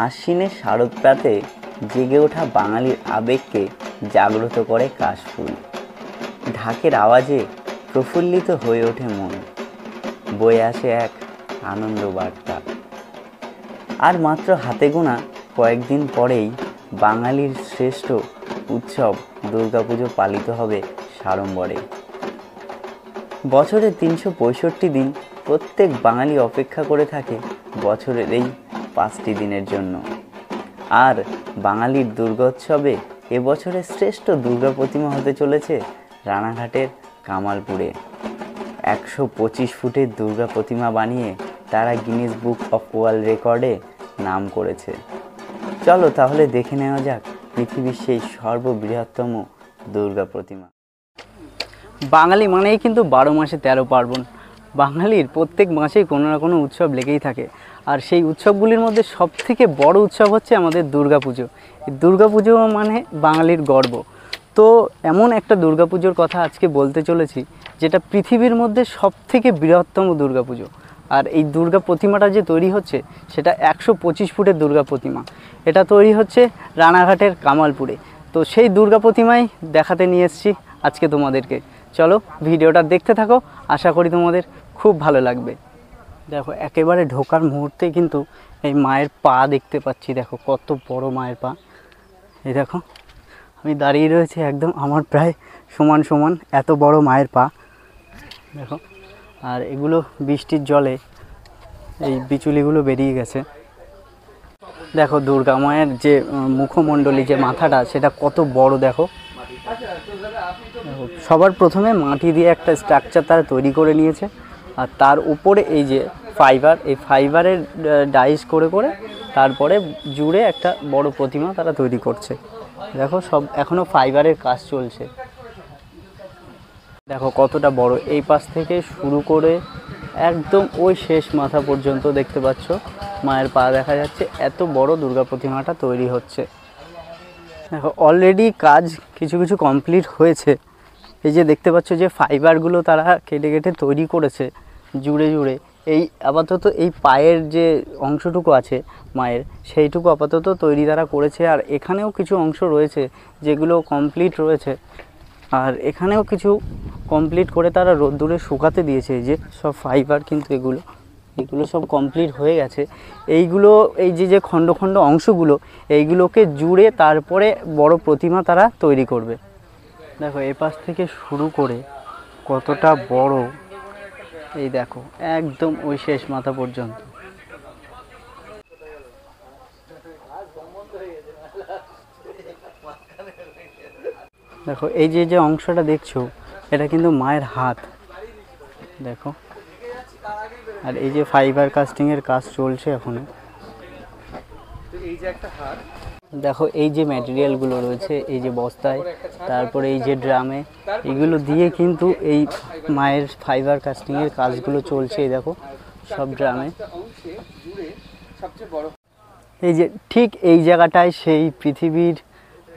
আশ্বিনের শারদ প্রাতে জেগে ওঠা বাঙালির আবেগকে জাগ্রত করে কাশফুল। ঢাকের আওয়াজে প্রফুল্লিত হয়ে ওঠে মন, বয়ে আসে এক আনন্দ বার্তা। আর মাত্র হাতে গোনা কয়েকদিন পরেই বাঙালির শ্রেষ্ঠ উৎসব দুর্গাপুজো পালিত হবে সাড়ম্বরে। বছরে 365 দিন প্রত্যেক বাঙালি অপেক্ষা করে থাকে বছরের এই 5টি দিনের জন্য। আর বাঙালির দুর্গোৎসবে এবছরের শ্রেষ্ঠ দুর্গা প্রতিমা হতে চলেছে রানাঘাটের কামালপুরে। 125 ফুটের দুর্গা প্রতিমা বানিয়ে তারা গিনেস বুক অফ ওয়ার্ল্ড রেকর্ডে নাম করেছে। চলো তাহলে দেখে নেওয়া যাক পৃথিবীর সেই সর্ববৃহত্তম দুর্গা প্রতিমা। বাঙালি মানেই কিন্তু 12 মাসে 13 পার্বণ। বাঙালির প্রত্যেক মাসেই কোনো না কোনো উৎসব লেগেই থাকে। আর সেই উৎসবগুলির মধ্যে সবথেকে বড় উৎসব হচ্ছে আমাদের দুর্গাপুজো। এই দুর্গাপুজো মানে বাঙালির গর্ব। তো এমন একটা দুর্গাপুজোর কথা আজকে বলতে চলেছি যেটা পৃথিবীর মধ্যে সবথেকে বৃহত্তম দুর্গাপুজো। আর এই দুর্গা প্রতিমাটা যে তৈরি হচ্ছে সেটা 125 ফুটের দুর্গা প্রতিমা। এটা তৈরি হচ্ছে রানাঘাটের কামালপুরে। তো সেই দুর্গা প্রতিমাই দেখাতে নিয়ে এসেছি আজকে তোমাদেরকে। চলো ভিডিওটা দেখতে থাকো, আশা করি তোমাদের খুব ভালো লাগবে। দেখো একেবারে ঢোকার মুহূর্তে কিন্তু এই মায়ের পা দেখতে পাচ্ছি। দেখো কত বড় মায়ের পা। এই দেখো আমি দাঁড়িয়ে রয়েছি একদম আমার প্রায় সমান সমান, এত বড় মায়ের পা দেখো। আর এগুলো বৃষ্টির জলে এই বিচুলিগুলো বেরিয়ে গেছে। দেখো দুর্গা মায়ের যে মুখমণ্ডলী, যে মাথাটা, সেটা কত বড় দেখো। সবার প্রথমে মাটি দিয়ে একটা স্ট্রাকচার তারা তৈরি করে নিয়েছে, আর তার উপরে এই যে ফাইবার, এই ফাইবারের ডাইস করে করে তারপরে জুড়ে একটা বড় প্রতিমা তারা তৈরি করছে। দেখো সব এখনও ফাইবারের কাজ চলছে। দেখো কতটা বড়, এই পাশ থেকে শুরু করে একদম ওই শেষ মাথা পর্যন্ত দেখতে পাচ্ছ মায়ের পা দেখা যাচ্ছে। এত বড় দুর্গা প্রতিমাটা তৈরি হচ্ছে। দেখো অলরেডি কাজ কিছু কিছু কমপ্লিট হয়েছে। এই যে দেখতে পাচ্ছ যে ফাইবারগুলো তারা কেটে কেটে তৈরি করেছে জুড়ে জুড়ে। এই আপাতত এই পায়ের যে অংশটুকু আছে মায়ের, সেইটুকু আপাতত তৈরি তারা করেছে। আর এখানেও কিছু অংশ রয়েছে যেগুলো কমপ্লিট রয়েছে, আর এখানেও কিছু কমপ্লিট করে তারা রোদ্দুরে শুকাতে দিয়েছে। এই যে সব ফাইবার, কিন্তু এগুলো সব কমপ্লিট হয়ে গেছে। এইগুলো এই যে খণ্ড খণ্ড অংশগুলো, এইগুলোকে জুড়ে তারপরে বড় প্রতিমা তারা তৈরি করবে। দেখো এই পাশ থেকে শুরু করে কতটা বড়, এই দেখো একদম ওই শেষ মাথা পর্যন্ত। দেখো এই যে অংশটা দেখছো, এটা কিন্তু মায়ের হাত দেখো। আর এই যে ফাইবার কাস্টিংয়ের কাজ চলছে এখনো। দেখো এই যে ম্যাটেরিয়ালগুলো রয়েছে, এই যে বস্তায়, তারপরে এই যে ড্রামে, এগুলো দিয়ে কিন্তু এই মায়ের ফাইবার কাস্টিংয়ের কাজগুলো চলছে। এই দেখো সব ড্রামে। এই যে ঠিক এই জায়গাটায় সেই পৃথিবীর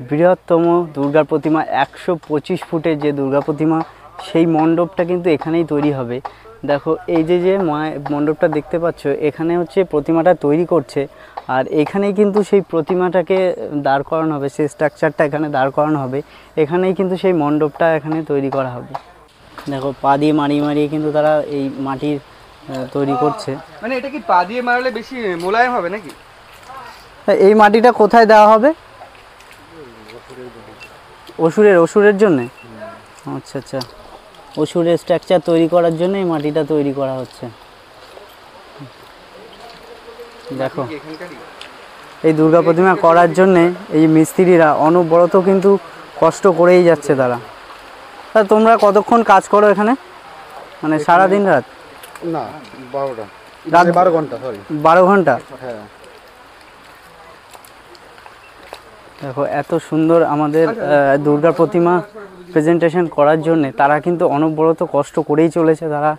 বৃহত্তম দুর্গা প্রতিমা, 125 ফুটের যে দুর্গা প্রতিমা, সেই মণ্ডপটা কিন্তু এখানেই তৈরি হবে। দেখো এই যে মায়ের মণ্ডপটা দেখতে পাচ্ছ, এখানে হচ্ছে প্রতিমাটা তৈরি করছে। আর এখানেই কিন্তু সেই প্রতিমাটাকে দাঁড় করানো হবে, সেই স্ট্রাকচারটা এখানে দাঁড় করানো হবে। এখানেই কিন্তু সেই মণ্ডপটা এখানে তৈরি করা হবে। দেখো পা দিয়ে মারিয়ে মারিয়ে কিন্তু তারা এই মাটির তৈরি করছে। মানে এটা কি পা দিয়ে মারলে বেশি মোলায়েম হবে নাকি? এই মাটিটা কোথায় দেওয়া হবে? অসুরের জন্যে। আচ্ছা আচ্ছা, অসুরের স্ট্রাকচার তৈরি করার জন্য এই মাটিটা তৈরি করা হচ্ছে। দেখো এই দুর্গা প্রতিমা করার জন্যে এই মিস্ত্রিরা অনবরত কিন্তু কষ্ট করেই যাচ্ছে তারা। তা তোমরা কতক্ষণ কাজ করো এখানে, মানে সারাদিন রাত? না 12টা, রাত 12 ঘন্টা। সরি 12 ঘন্টা। হ্যাঁ। দেখো এত সুন্দর আমাদের দুর্গা প্রতিমা প্রেজেন্টেশন করার জন্যে তারা কিন্তু অনবরত কষ্ট করেই চলেছে। তারা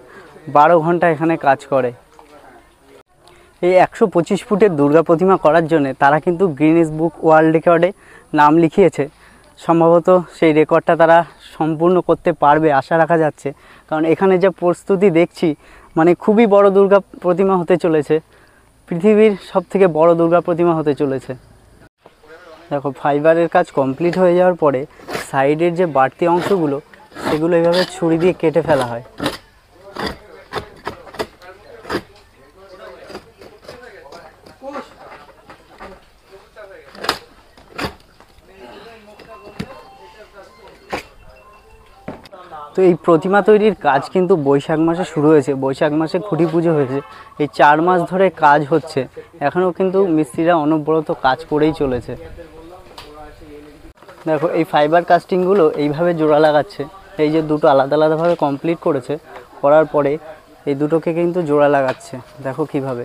12 ঘন্টা এখানে কাজ করে। এই 125 ফুটের দুর্গা প্রতিমা করার জন্যে তারা কিন্তু গিনেস বুক ওয়ার্ল্ড রেকর্ডে নাম লিখিয়েছে। সম্ভবত সেই রেকর্ডটা তারা সম্পূর্ণ করতে পারবে আশা রাখা যাচ্ছে, কারণ এখানে যে প্রস্তুতি দেখছি মানে খুবই বড় দুর্গা প্রতিমা হতে চলেছে। পৃথিবীর সবথেকে বড় দুর্গা প্রতিমা হতে চলেছে। দেখো ফাইবারের কাজ কমপ্লিট হয়ে যাওয়ার পরে সাইডের যে বাড়তি অংশগুলো সেগুলো এইভাবে ছুরি দিয়ে কেটে ফেলা হয়। তো এই প্রতিমা তৈরির কাজ কিন্তু বৈশাখ মাসে শুরু হয়েছে। বৈশাখ মাসে খুঁটি পুজো হয়েছে, এই 4 মাস ধরে কাজ হচ্ছে। এখনও কিন্তু মিস্ত্রিরা অনবরত কাজ করেই চলেছে। দেখো এই ফাইবার কাস্টিংগুলো এইভাবে জোড়া লাগাচ্ছে। এই যে দুটো আলাদা আলাদাভাবে কমপ্লিট করেছে, করার পরে এই দুটোকে কিন্তু জোড়া লাগাচ্ছে। দেখো কিভাবে।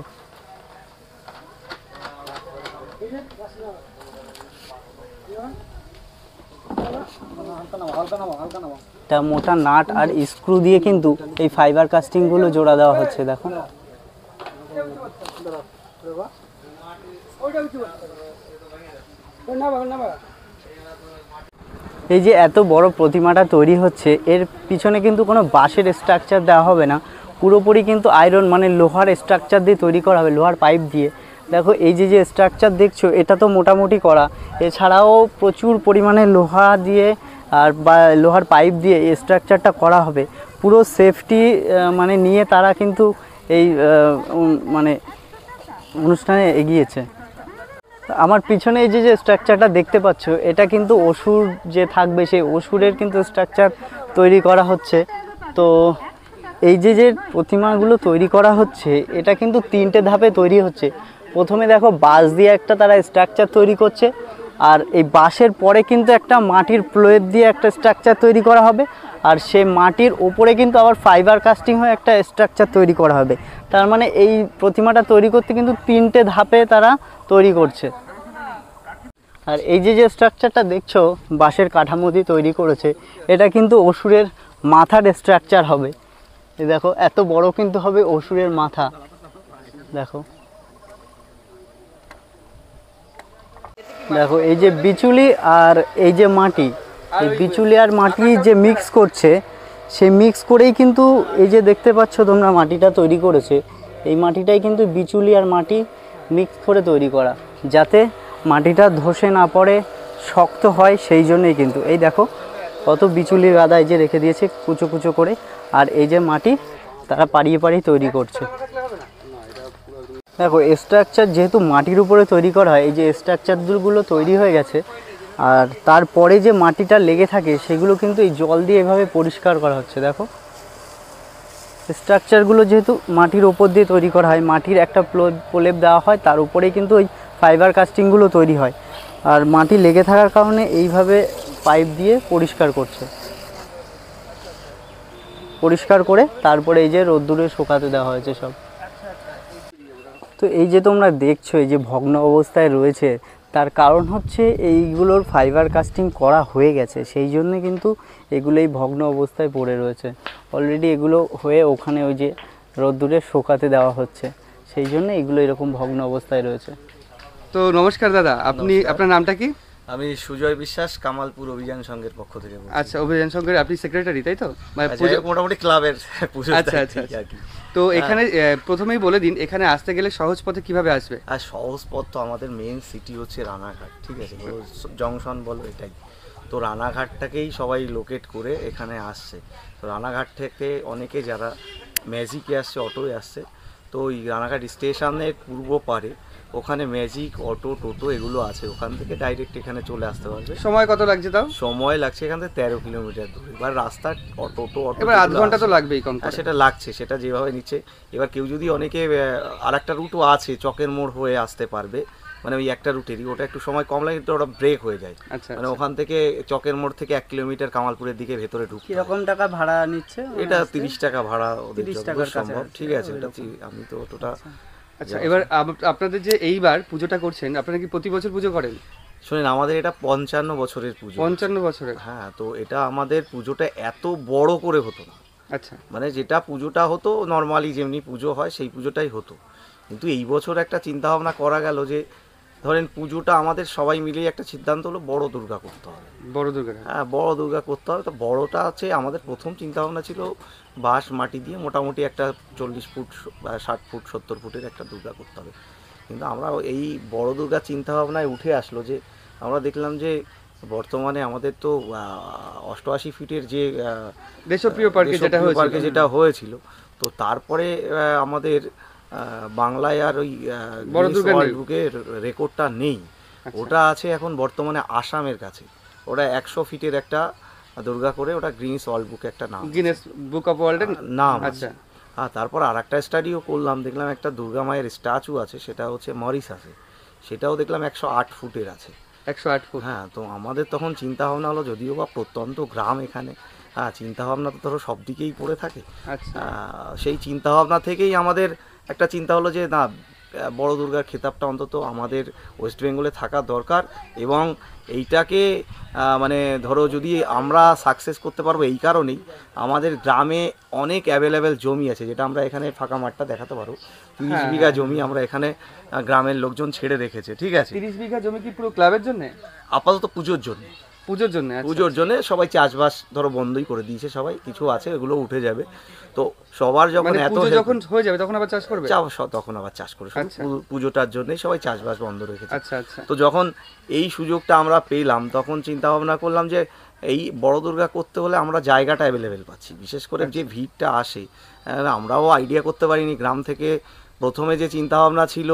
একটা মোটা নাট আর স্ক্রু দিয়ে কিন্তু এই ফাইবার কাস্টিংগুলো জোড়া দেওয়া হচ্ছে। দেখো এই যে এত বড় প্রতিমাটা তৈরি হচ্ছে, এর পিছনে কিন্তু কোনো বাঁশের স্ট্রাকচার দেওয়া হবে না, পুরোপুরি কিন্তু আয়রন মানে লোহার স্ট্রাকচার দিয়ে তৈরি করা হবে, লোহার পাইপ দিয়ে। দেখো এই যে স্ট্রাকচার দেখছো এটা তো মোটামুটি করা, এছাড়াও প্রচুর পরিমাণে লোহা দিয়ে আর বা লোহার পাইপ দিয়ে এই স্ট্রাকচারটা করা হবে। পুরো সেফটি মানে নিয়ে তারা কিন্তু এই মানে অনুষ্ঠানে এগিয়েছে। আমার পিছনে এই যে স্ট্রাকচারটা দেখতে পাচ্ছ, এটা কিন্তু অসুর যে থাকবে সেই অসুরের কিন্তু স্ট্রাকচার তৈরি করা হচ্ছে। তো এই যে প্রতিমাগুলো তৈরি করা হচ্ছে এটা কিন্তু 3টে ধাপে তৈরি হচ্ছে। প্রথমে দেখো বাঁশ দিয়ে একটা তারা স্ট্রাকচার তৈরি করছে, আর এই বাঁশের পরে কিন্তু একটা মাটির প্লেট দিয়ে একটা স্ট্রাকচার তৈরি করা হবে, আর সেই মাটির ওপরে কিন্তু আবার ফাইবার কাস্টিং হয়ে একটা স্ট্রাকচার তৈরি করা হবে। তার মানে এই প্রতিমাটা তৈরি করতে কিন্তু 3টে ধাপে তারা তৈরি করছে। আর এই যে স্ট্রাকচারটা দেখছো বাঁশের কাঠামো দিয়ে তৈরি করেছে, এটা কিন্তু অসুরের মাথার স্ট্রাকচার হবে। এই দেখো এত বড় কিন্তু হবে অসুরের মাথা। দেখো দেখো এই যে বিচুলি আর এই যে মাটি, এই বিচুলি আর মাটি যে মিক্স করছে, সেই মিক্স করেই কিন্তু এই যে দেখতে পাচ্ছ তোমরা মাটিটা তৈরি করেছে। এই মাটিটাই কিন্তু বিচুলি আর মাটি মিক্স করে তৈরি করা, যাতে মাটিটা ধসে না পড়ে, শক্ত হয়, সেই জন্যই কিন্তু। এই দেখো কত বিচুলির গাদা এই যে রেখে দিয়েছে কুচো কুচো করে, আর এই যে মাটি তারা পাড়িয়ে পাড়িয়ে তৈরি করছে। দেখো স্ট্রাকচার যেহেতু মাটির উপরে তৈরি করা হয়, এই যে স্ট্রাকচারগুলো তৈরি হয়ে গেছে, আর তারপরে যে মাটিটা লেগে থাকে সেগুলো কিন্তু এই জল দিয়ে এভাবে পরিষ্কার করা হচ্ছে। দেখো স্ট্রাকচারগুলো যেহেতু মাটির ওপর দিয়ে তৈরি করা হয়, মাটির একটা প্রলেপ দেওয়া হয়, তার উপরেই কিন্তু ওই ফাইবার কাস্টিংগুলো তৈরি হয়, আর মাটি লেগে থাকার কারণে এইভাবে পাইপ দিয়ে পরিষ্কার করছে। পরিষ্কার করে তারপরে এই যে রোদ্দুরে শুকাতে দেওয়া হয়েছে সব। তো এই যে তোমরা দেখছো এই যে ভগ্ন অবস্থায় রয়েছে, তার কারণ হচ্ছে এইগুলোর ফাইবার কাস্টিং করা হয়ে গেছে, সেই জন্য কিন্তু এগুলো এই ভগ্ন অবস্থায় পড়ে রয়েছে। অলরেডি এগুলো হয়ে ওখানে ওই যে রোদ্দুরে শুকাতে দেওয়া হচ্ছে, সেই জন্য এগুলো এরকম ভগ্ন অবস্থায় রয়েছে। তো নমস্কার দাদা, আপনি আপনার নামটা কি? আমি সুজয় বিশ্বাস, কামালপুর অভিযান সংঘের পক্ষ থেকে বলছি। আচ্ছা, অভিযান সংঘের আপনি সেক্রেটারি, তাই তো? মোটামুটি ক্লাবের পুজো। আচ্ছা আচ্ছা আর কি। তো এখানে প্রথমেই বলে দিন, এখানে আসতে গেলে সহজ পথে কিভাবে আসবে? আর সহজ পথ তো আমাদের মেন সিটি হচ্ছে রানাঘাট, ঠিক আছে, জংশন বলো এটাই। তো রানাঘাটটাকেই সবাই লোকেট করে এখানে আসছে। তো রানাঘাট থেকে অনেকে যারা ম্যাজিকে আসছে, অটোয় আসছে, তো ওই রানাঘাট স্টেশনের পূর্ব পারে ওখানে ম্যাজিক, অটো, টোটো এগুলো আছে, ওখান থেকে ডাইরেক্ট এখানে চলে আসতে পারবে। সময় কত লাগছে তাও? সময় লাগছে এখান থেকে 13 কিলোমিটার দূরে। এবার রাস্তা টোটো অটো এবার আধ ঘন্টা তো লাগবেই কম করে। সেটা লাগছে, সেটা যেভাবে নিচ্ছে। এবার কেউ যদি অনেকে আর একটা রুটও আছে, চকের মোড় হয়ে আসতে পারবে, মানে ওই একটা রুটেরই, ওটা একটু সময় কম লাগে, কিন্তু ওটা ব্রেক হয়ে যায়। মানে ওখান থেকে চকের মোড় থেকে 1 কিলোমিটার কামালপুরের দিকে ভেতরে ঢুকতে। কিরকম টাকা ভাড়া নিচ্ছে? এটা 30 টাকা ভাড়া, 30 টাকার সম্ভব, ঠিক আছে। এটা আমি তো টোটা। আচ্ছা, এবার আপনাদের যে এইবার পুজোটা করছেন, আপনারা কি প্রতি বছর পুজো করেন? শুনেন, আমাদের এটা 55 বছরের পুজো। 55 বছরের? হ্যাঁ, তো এটা আমাদের পুজোটা এত বড় করে হতো না। আচ্ছা, মানে যেটা পুজোটা হতো নর্মালি যেমনি পুজো হয় সেই পুজোটাই হতো, কিন্তু এই বছর একটা চিন্তা ভাবনা করা গেল যে ধরেন পুজোটা আমাদের সবাই মিলেই একটা সিদ্ধান্ত হলো বড় দুর্গা করতে হবে। বড় দুর্গা? হ্যাঁ, বড় দুর্গা করতে হবে। তো বড়টা আছে আমাদের প্রথম চিন্তা ভাবনা ছিল বাঁশ মাটি দিয়ে মোটামুটি একটা 40 ফুট, 60 ফুট, 70 ফুটের একটা দুর্গা করতে হবে। কিন্তু আমরা এই বড় দুর্গার চিন্তাভাবনায় উঠে আসলো যে আমরা দেখলাম যে বর্তমানে আমাদের তো 88 ফিটের যে দেশপ্রিয় পার্কে যেটা দেশপ্রিয় হয়েছিল। পার্কে যেটা হয়েছিল, তো তারপরে আমাদের বাংলায় আর ওই বড় দুর্গা নেই। ওয়ার্ল্ড বুকের রেকর্ডটা নেই। ওটা আছে এখন বর্তমানে আসামের কাছে। ওটা 100 ফিটের একটা দুর্গা করে, ওটা গ্রিনিস ওয়ার্ল্ড বুকে একটা নাম, গিনেস বুক অফ ওয়ার্ল্ডের নাম। আচ্ছা। হ্যাঁ, তারপর আর একটা স্টাডিও করলাম, দেখলাম একটা দুর্গা মায়ের স্ট্যাচু আছে, সেটা হচ্ছে মরিশাসে, সেটাও দেখলাম 108 ফুটের আছে। 108 ফুট। হ্যাঁ, তো আমাদের তখন চিন্তা ভাবনা হলো, যদিও বা প্রত্যন্ত গ্রাম এখানে, হ্যাঁ চিন্তা ভাবনা তো ধরো সব দিকেই পড়ে থাকে। আচ্ছা। সেই চিন্তা ভাবনা থেকেই আমাদের একটা চিন্তা হলো যে না, বড় দুর্গার খেতাবটা অন্তত আমাদের ওয়েস্ট বেঙ্গলে থাকা দরকার, এবং এইটাকে মানে ধরো যদি আমরা সাকসেস করতে পারবো এই কারণেই, আমাদের গ্রামে অনেক অ্যাভেলেবেল জমি আছে, যেটা আমরা এখানে ফাঁকা মাঠটা দেখাতে পারো, 30 বিঘা জমি আমরা এখানে গ্রামের লোকজন ছেড়ে রেখেছে, ঠিক আছে। 30 বিঘা জমি কি পুরো ক্লাবের জন্য? আপাতত পুজোর জন্য, পুজোর জন্য। পুজোর জন্য সবাই চাষবাস ধরো বন্ধই করে দিয়েছে, সবাই কিছু আছে এগুলো উঠে যাবে। তো সবার যখন মানে এত পুজো যখন হয়ে যাবে তখন আবার চাষ করবে? তখন আবার চাষ করে, শুধু আচ্ছা। পুজোটার জন্যই সবাই চাষবাস বন্ধ রেখেছে। আচ্ছা আচ্ছা। তো যখন এই সুযোগটা আমরা পেলাম, তখন চিন্তা ভাবনা করলাম যে এই বড় দুর্গা করতে হলে আমরা জায়গাটা অ্যাভেলেবেল পাচ্ছি, বিশেষ করে যে ভিড়টা আসে, আমরাও আইডিয়া করতে পারিনি গ্রাম থেকে। প্রথমে যে চিন্তা ভাবনা ছিল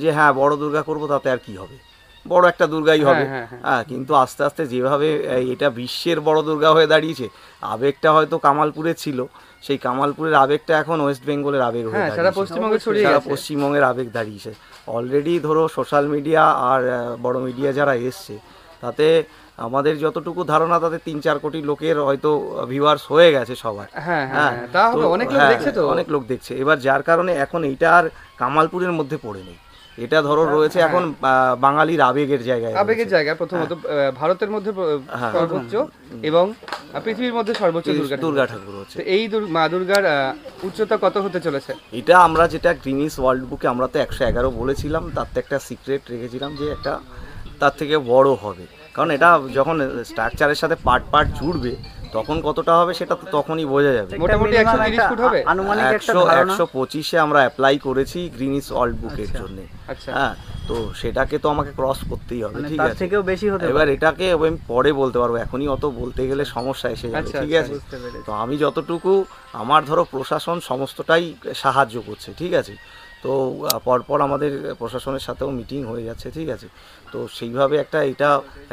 যে হ্যাঁ বড় দুর্গা করব, তাতে আর কি হবে, বড় একটা দুর্গাই হবে। হ্যাঁ, কিন্তু আস্তে আস্তে যেভাবে এটা বিশ্বের বড় দুর্গা হয়ে দাঁড়িয়েছে, আবেগটা হয়তো কামালপুরে ছিল, সেই কামালপুরের আবেগটা এখন ওয়েস্ট বেঙ্গলের আবেগ হয়ে সারা দাঁড়িয়েছে, পশ্চিমবঙ্গে ছড়িয়ে সারা গেছে। পশ্চিমবঙ্গের আবেগ দাঁড়িয়েছে। অলরেডি ধরো সোশ্যাল মিডিয়া আর বড় মিডিয়া যারা এসছে, তাতে আমাদের যতটুকু ধারণা, তাতে 3-4 কোটি লোকের হয়তো ভিউয়ার্স হয়ে গেছে সবার। হ্যাঁ হ্যাঁ, তা হবে, অনেক লোক দেখছে তো। অনেক লোক দেখছে। এবার যার কারণে এখন এইটা আর কামালপুরের মধ্যে পড়ে নেই, এটা ধরো রয়েছে এখন বাঙালির আবেগের জায়গায়, আবেগের জায়গা। প্রথমত ভারতের মধ্যে সর্বোচ্চ এবং পৃথিবীর মধ্যে সর্বোচ্চ দুর্গা ঠাকুর হচ্ছে। তো এই মা দুর্গার উচ্চতা কত হতে চলেছে? এটা আমরা যেটা গ্রিনিস ওয়ার্ল্ড বুকে আমরা তো 111 বলেছিলাম, তার তো একটা সিক্রেট রেখেছিলাম যে একটা তার থেকে বড় হবে, কারণ এটা যখন স্ট্রাকচারের সাথে পার্ট জুড়বে তখন কতটা হবে সেটা তো তখনই বোঝা যাবে। মোটামুটি 130 ফুট হবে আনুমানিক একটা ধারণা। 125-এ আমরা অ্যাপ্লাই করেছি গ্রিনিস ওয়ার্ল্ড বুকের জন্য। আচ্ছা। হ্যাঁ, তো সেটাকে তো আমাকে ক্রস করতেই হবে, ঠিক তার আছে। থেকেও বেশি হতে এবার এটাকে আমি পরে বলতে পারবো, এখনই অত বলতে গেলে সমস্যা এসে যাবে, আচ্ছা, ঠিক আচ্ছা, আছে। বুঝতে পেরেছি। তো আমি যতটুকু আমার ধরো প্রশাসন সমস্তটাই সাহায্য করছে, ঠিক আছে। তো পরপর আমাদের প্রশাসনের সাথেও মিটিং হয়ে যাচ্ছে, ঠিক আছে। তো সেইভাবে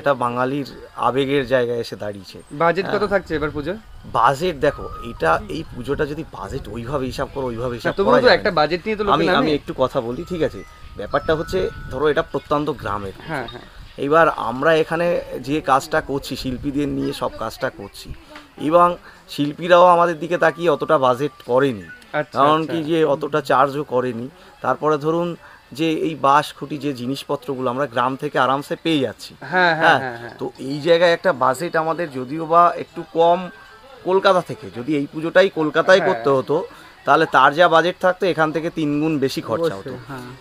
এটা বাঙালির আবেগের জায়গায় এসে দাঁড়িয়েছে। বাজেট কত থাকছে এবার পুজো? বাজেট দেখো, এই পুজোটা যদি বাজেট ওইভাবে হিসাব করো, ওইভাবে হিসাব তবুও করা তো যাবে একটা না। বাজেট নিয়ে তো লোকে আমি নামে। একটু কথা বলি, ঠিক আছে। ব্যাপারটা হচ্ছে ধরো এটা প্রত্যন্ত গ্রামের। হ্যাঁ হ্যাঁ। এইবার আমরা এখানে যে কাজটা করছি, শিল্পীদের নিয়ে সব কাজটা করছি, এবং শিল্পীরাও আমাদের দিকে তাকিয়ে অতটা বাজেট করেনি, আচ্ছা, কারণ আচ্ছা। কি যে অতটা চার্জও করেনি। তারপরে ধরুন যে এই বাঁশ খুঁটি যে জিনিসপত্রগুলো আমরা গ্রাম থেকে আরামসে পেয়ে যাচ্ছি, হ্যাঁ হ্যাঁ হ্যাঁ হ্যাঁ। তো এই জায়গায় একটা বাজেট আমাদের যদিও বা একটু কম কলকাতা থেকে, যদি এই পুজোটাই কলকাতায় করতে হতো তাহলে তার যা বাজেট থাকতো এখান থেকে 3 গুণ বেশি খরচা হতো।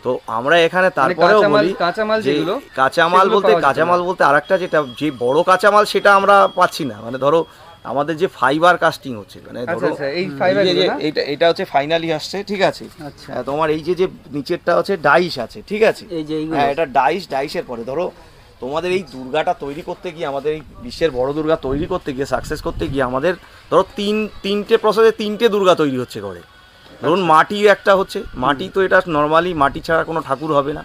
তো আমরা এখানে তারপরেও বলি কাঁচামাল যে যেগুলো, কাঁচামাল সেগুলো বলতে পাওয়া যেত না। কাঁচামাল বলতে আরেকটা যেটা যে বড় কাঁচামাল সেটা আমরা পাচ্ছি না, মানে ধরো আমাদের যে ফাইবার কাস্টিং হচ্ছে, মানে আচ্ছা ধরো আচ্ছা, এই ফাইবার এই যে এটা হচ্ছে ফাইনালি আসছে, ঠিক আছে। আচ্ছা। তোমার এই যে নিচেরটা হচ্ছে ডাইস আছে, ঠিক আছে। এই যে এইগুলো। হ্যাঁ, এটা ডাইসের পরে ধরো তোমাদের এই দুর্গাটা তৈরি করতে গিয়ে, আমাদের এই বিশ্বের বড় দুর্গা তৈরি করতে গিয়ে, সাকসেস করতে গিয়ে আমাদের ধরো তিনটে প্রসেসে 3টে দুর্গা তৈরি হচ্ছে ঘরে। ধরুন মাটি একটা হচ্ছে, মাটি তো এটা নর্মালি মাটি ছাড়া কোনো ঠাকুর হবে না,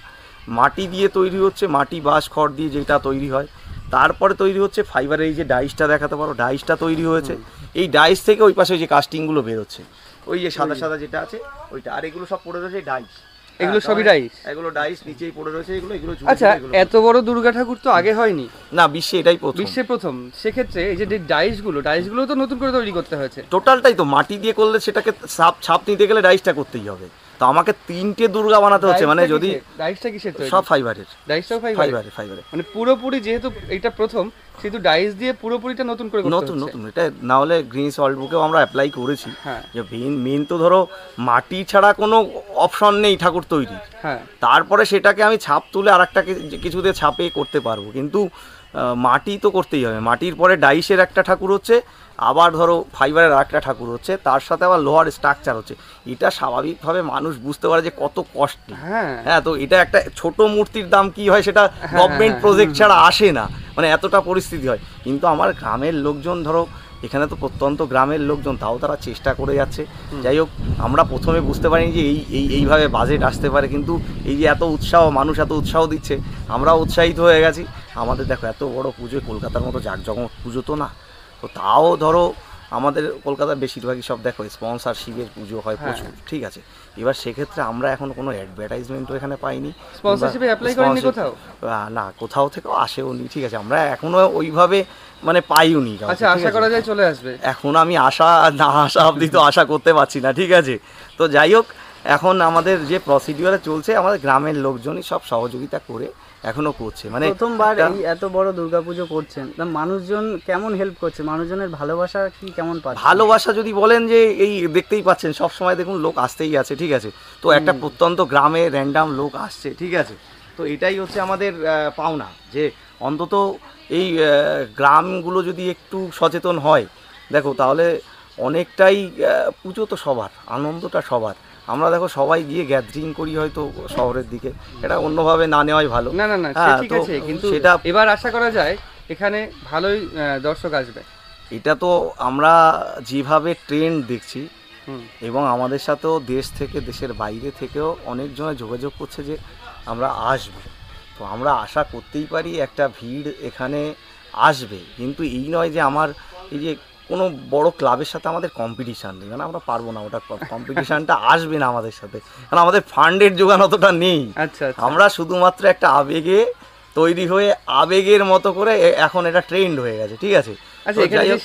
মাটি দিয়ে তৈরি হচ্ছে, মাটি বাঁশ খড় দিয়ে যেটা তৈরি হয়। তারপরে তৈরি হচ্ছে ফাইবারের এই যে ডাইসটা দেখাতে পারো, ডাইসটা তৈরি হয়েছে। এই ডাইস থেকে ওই পাশে ওই যে কাস্টিংগুলো বেরোচ্ছে, ওই যে সাদা সাদা যেটা আছে ওইটা, আর এগুলো সব পড়ে রয়েছে ডাইস। এগুলো সবই ডাইস? এগুলো ডাইস নিচেই পড়ে রয়েছে, এগুলো আচ্ছা, এত বড় দুর্গা ঠাকুর তো আগে হয়নি, না বিশ্বে এটাই প্রথম। বিশ্বে প্রথম। সেক্ষেত্রে এই যে ডাইসগুলো তো নতুন করে তৈরি করতে হয়েছে। টোটালটাই তো মাটি দিয়ে করলে সেটাকে ছাপ নিতে গেলে ডাইসটা করতেই হবে, তো আমাকে 3টে দুর্গা বানাতে হচ্ছে, মানে যদি ডাইসটা কিসের তৈরি? সব ফাইবারের। ডাইসটাও ফাইবারের মানে পুরোপুরি, যেহেতু এটা প্রথম সেহেতু ডাইস দিয়ে পুরোপুরিটা নতুন করে করতে হচ্ছে। নতুন এটা না হলে গ্রিনিস ওয়ার্ল্ড বুকেও আমরা অ্যাপ্লাই করেছি। হ্যাঁ। যে মেন তো ধরো মাটি ছাড়া কোনো অপশন নেই ঠাকুর তৈরির। হ্যাঁ। তারপরে সেটাকে আমি ছাপ তুলে আর একটা কিছু দিয়ে ছাপে করতে পারবো, কিন্তু মাটি তো করতেই হবে, মাটির পরে ডাইসের একটা ঠাকুর হচ্ছে, আবার ধরো ফাইবারের আরেকটা ঠাকুর হচ্ছে, তার সাথে আবার লোহার স্ট্রাকচার হচ্ছে। এটা স্বাভাবিকভাবে মানুষ বুঝতে পারে যে কত কষ্টে। হ্যাঁ, তো এটা একটা ছোট মূর্তির দাম কি হয় সেটা গভর্নমেন্ট প্রজেক্ট ছাড়া আসে না, মানে এতটা পরিস্থিতি হয়। কিন্তু আমার গ্রামের লোকজন, ধরো এখানে তো প্রত্যন্ত গ্রামের লোকজন, তাও তারা চেষ্টা করে যাচ্ছে। যাই হোক, আমরা প্রথমে বুঝতে পারিনি যে এইভাবে বাজেট আসতে পারে, কিন্তু এই যে এত উৎসাহ, মানুষ এত উৎসাহ দিচ্ছে, আমরাও উৎসাহিত হয়ে গেছি। আমাদের দেখো এত বড় পুজো, কলকাতার মতো জাঁকজমক পুজো তো না, তো তাও ধরো আমাদের কলকাতার বেশিরভাগই সব দেখো স্পন্সরশিপের পুজো হয় প্রচুর, ঠিক আছে। এবার সেক্ষেত্রে আমরা এখন কোনো অ্যাডভার্টাইজমেন্টও এখানে পাইনি, স্পন্সরশিপে অ্যাপ্লাই করিনি কোথাও, না কোথাও থেকেও আসেও নি, ঠিক আছে। আমরা এখনো ওইভাবে মানে পাইও নি। আচ্ছা, আশা করা যায় চলে আসবে। এখন আমি আশা না আসা অবধি তো আশা করতে পারছি না, ঠিক আছে। তো যাই হোক, এখন আমাদের যে প্রসিডিওরে চলছে, আমাদের গ্রামের লোকজনই সব সহযোগিতা করে এখনো করছে। মানে প্রথমবার এই এত বড় দুর্গাপুজো করছেন, তা মানুষজন কেমন হেল্প করছে, মানুষজনের ভালোবাসা কি কেমন পাচ্ছে? ভালোবাসা যদি বলেন যে এই দেখতেই পাচ্ছেন সব সময় দেখুন লোক আসতেই আছে, ঠিক আছে। তো একটা প্রত্যন্ত গ্রামে র্যান্ডাম লোক আসছে, ঠিক আছে। তো এটাই হচ্ছে আমাদের পাওনা, যে অন্তত এই গ্রামগুলো যদি একটু সচেতন হয়, দেখো তাহলে অনেকটাই, পুজো তো সবার, আনন্দটা সবার। আমরা দেখো সবাই গিয়ে গ্যাদারিং করি হয়তো শহরের দিকে, এটা অন্যভাবে না নেওয়াই ভালো। না না না, ঠিক আছে, কিন্তু সেটা এবার আশা করা যায় এখানে ভালোই দর্শক আসবে। এটা তো আমরা যেভাবে ট্রেন্ড দেখছি, এবং আমাদের সাথেও দেশ থেকে, দেশের বাইরে থেকেও অনেকজনে যোগাযোগ করছে যে আমরা আসবো। তো আমরা আশা করতেই পারি একটা ভিড় এখানে আসবে, কিন্তু এই নয় যে আমার এই যে কোনো বড় ক্লাবের সাথে আমাদের কম্পিটিশান নেই, মানে আমরা পারবো না, ওটা কম্পিটিশানটা আসবে না আমাদের সাথে, কারণ আমাদের ফান্ডের যোগান অতটা নেই। আচ্ছা, আমরা শুধুমাত্র একটা আবেগে তৈরি হয়ে আবেগের মতো করে এখন এটা ট্রেন্ড হয়ে গেছে, ঠিক আছে। আচ্ছা, এখানে যে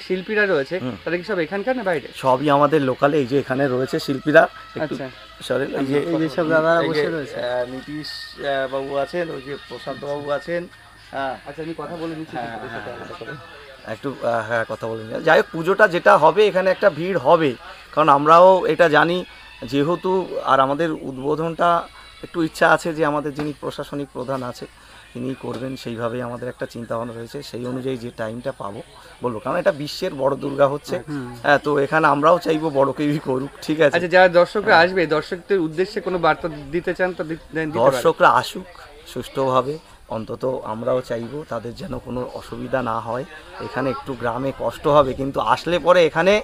শিল্পীরা রয়েছে, তারা কি সব এখানকার না বাইরে? সবই আমাদের লোকালে, এই যে এখানে রয়েছে শিল্পীরা। আচ্ছা, সরেন, এই যে সব দাদারা বসে রয়েছে, নীতিশ বাবু আছেন, ওই যে প্রশান্ত বাবু আছেন। আচ্ছা, আমি কথা বলে নিচ্ছি একটু, হ্যাঁ কথা বলে নিন। যাই হোক, পুজোটা যেটা হবে এখানে একটা ভিড় হবে, কারণ আমরাও এটা জানি যেহেতু। আর আমাদের উদ্বোধনটা একটু ইচ্ছা আছে যে আমাদের যিনি প্রশাসনিক প্রধান আছে তিনি করবেন, সেইভাবেই আমাদের একটা চিন্তাভাবনা রয়েছে। সেই অনুযায়ী যে টাইমটা পাবো বলবো, কারণ এটা বিশ্বের বড় দুর্গা হচ্ছে। হ্যাঁ, তো এখানে আমরাও চাইবো বড় কেউই করুক, ঠিক আছে। আচ্ছা, যারা দর্শকরা আসবে, দর্শকদের উদ্দেশ্যে কোনো বার্তা দিতে চান তো দর্শকরা আসুক সুষ্ঠুভাবে, অন্তত আমরাও চাইবো তাদের যেন কোনো অসুবিধা না হয়। এখানে একটু গ্রামে কষ্ট হবে, কিন্তু আসলে পরে এখানে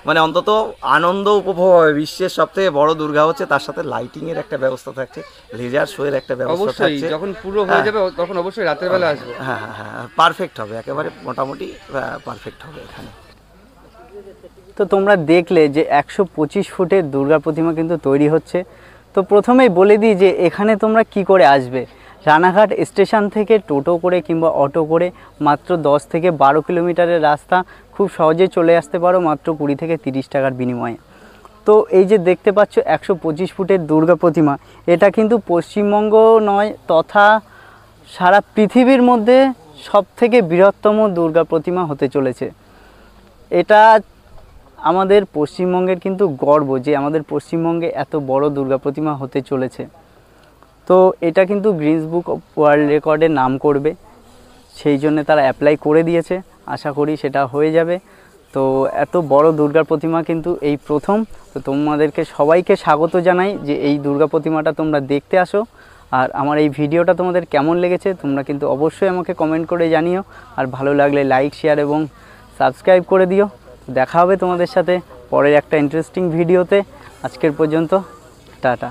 মানে অন্তত আনন্দ উপভোগ হবে। বিশ্বের সবথেকে বড় দুর্গা হচ্ছে, তার সাথে লাইটিং এর একটা ব্যবস্থা থাকছে, লেজার শো এর একটা ব্যবস্থা থাকছে। যখন পুরো হয়ে যাবে তখন অবশ্যই রাতের বেলা আসবো। হ্যাঁ হ্যাঁ হ্যাঁ, পারফেক্ট হবে, একেবারে মোটামুটি পারফেক্ট হবে এখানে। তো তোমরা দেখলে যে 125 ফুটের দুর্গা প্রতিমা কিন্তু তৈরি হচ্ছে। তো প্রথমেই বলে দিই যে এখানে তোমরা কি করে আসবে। রানাঘাট স্টেশন থেকে টোটো করে কিংবা অটো করে মাত্র 10 থেকে 12 কিলোমিটারের রাস্তা, খুব সহজেই চলে আসতে পারো মাত্র 20 থেকে 30 টাকার বিনিময়ে। তো এই যে দেখতে পাচ্ছ 125 ফুটের দুর্গা প্রতিমা, এটা কিন্তু পশ্চিমবঙ্গ নয় তথা সারা পৃথিবীর মধ্যে সবথেকে বৃহত্তম দুর্গা প্রতিমা হতে চলেছে। এটা আমাদের পশ্চিমবঙ্গের কিন্তু গর্ব যে আমাদের পশ্চিমবঙ্গে এত বড় দুর্গা প্রতিমা হতে চলেছে। তো এটা কিন্তু গ্রিনস বুক অফ ওয়ার্ল্ড রেকর্ডে নাম করবে, সেই জন্য তারা অ্যাপ্লাই করে দিয়েছে। আশা করি সেটা হয়ে যাবে। তো এত বড় দুর্গা প্রতিমা কিন্তু এই প্রথম। তো তোমাদেরকে সবাইকে স্বাগত জানাই যে এই দুর্গা প্রতিমাটা তোমরা দেখতে আসো। আর আমার এই ভিডিওটা তোমাদের কেমন লেগেছে তোমরা কিন্তু অবশ্যই আমাকে কমেন্ট করে জানিও। আর ভালো লাগলে লাইক, শেয়ার এবং সাবস্ক্রাইব করে দিও। দেখা হবে তোমাদের সাথে পরের একটা ইন্টারেস্টিং ভিডিওতে। আজকের পর্যন্ত টাটা।